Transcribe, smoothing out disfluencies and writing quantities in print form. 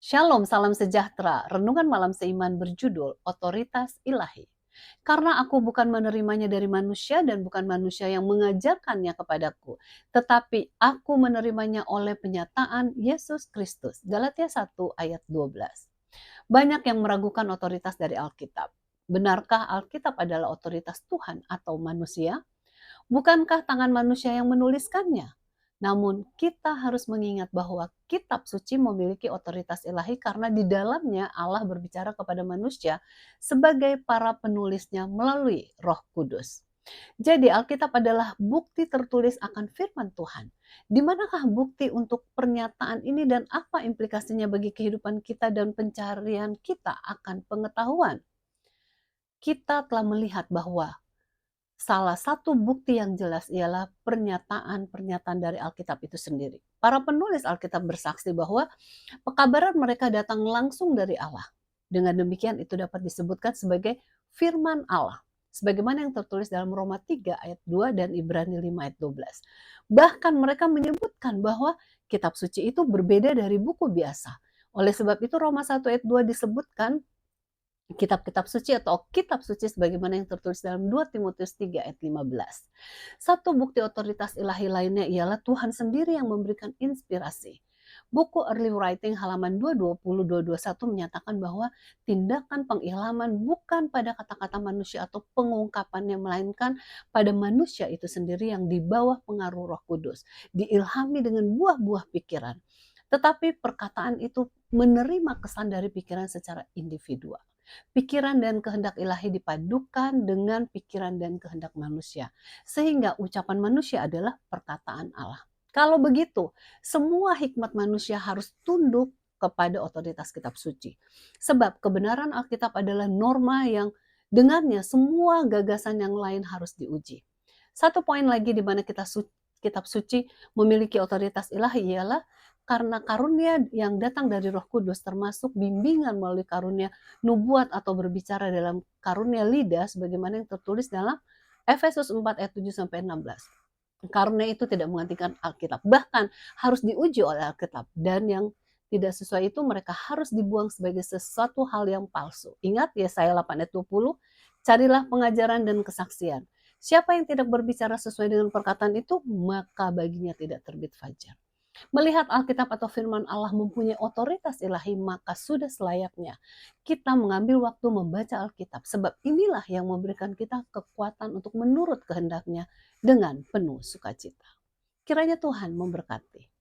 Shalom, salam sejahtera. Renungan malam seiman berjudul Otoritas Ilahi. Karena aku bukan menerimanya dari manusia dan bukan manusia yang mengajarkannya kepadaku, tetapi aku menerimanya oleh penyataan Yesus Kristus. Galatia 1 ayat 12. Banyak yang meragukan otoritas dari Alkitab. Benarkah Alkitab adalah otoritas Tuhan atau manusia? Bukankah tangan manusia yang menuliskannya? Namun kita harus mengingat bahwa kitab suci memiliki otoritas ilahi karena di dalamnya Allah berbicara kepada manusia sebagai para penulisnya melalui Roh Kudus. Jadi Alkitab adalah bukti tertulis akan firman Tuhan. Di manakah bukti untuk pernyataan ini dan apa implikasinya bagi kehidupan kita dan pencarian kita akan pengetahuan? Kita telah melihat bahwa salah satu bukti yang jelas ialah pernyataan-pernyataan dari Alkitab itu sendiri. Para penulis Alkitab bersaksi bahwa pekabaran mereka datang langsung dari Allah. Dengan demikian itu dapat disebutkan sebagai firman Allah. Sebagaimana yang tertulis dalam Roma 3 ayat 2 dan Ibrani 5 ayat 12. Bahkan mereka menyebutkan bahwa kitab suci itu berbeda dari buku biasa. Oleh sebab itu Roma 1 ayat 2 disebutkan kitab-kitab suci atau kitab suci sebagaimana yang tertulis dalam 2 Timotius 3 ayat 15. Satu bukti otoritas ilahi lainnya ialah Tuhan sendiri yang memberikan inspirasi. Buku Early Writing halaman 220-221 menyatakan bahwa tindakan pengilhaman bukan pada kata-kata manusia atau pengungkapannya, melainkan pada manusia itu sendiri yang di bawah pengaruh Roh Kudus, diilhami dengan buah-buah pikiran. Tetapi perkataan itu menerima kesan dari pikiran secara individual. Pikiran dan kehendak ilahi dipadukan dengan pikiran dan kehendak manusia. Sehingga ucapan manusia adalah perkataan Allah. Kalau begitu, semua hikmat manusia harus tunduk kepada otoritas kitab suci. Sebab kebenaran Alkitab adalah norma yang dengannya semua gagasan yang lain harus diuji. Satu poin lagi di mana kitab suci memiliki otoritas ilahi ialah karena karunia yang datang dari Roh Kudus, termasuk bimbingan melalui karunia nubuat atau berbicara dalam karunia lidah sebagaimana yang tertulis dalam Efesus 4 ayat 7 sampai 16. Karunia itu tidak menggantikan Alkitab, bahkan harus diuji oleh Alkitab, dan yang tidak sesuai itu mereka harus dibuang sebagai sesuatu hal yang palsu. Ingat Yesaya 8 ayat 20, carilah pengajaran dan kesaksian. Siapa yang tidak berbicara sesuai dengan perkataan itu, maka baginya tidak terbit fajar. Melihat Alkitab atau firman Allah mempunyai otoritas ilahi, maka sudah selayaknya kita mengambil waktu membaca Alkitab. Sebab inilah yang memberikan kita kekuatan untuk menurut kehendaknya dengan penuh sukacita. Kiranya Tuhan memberkati.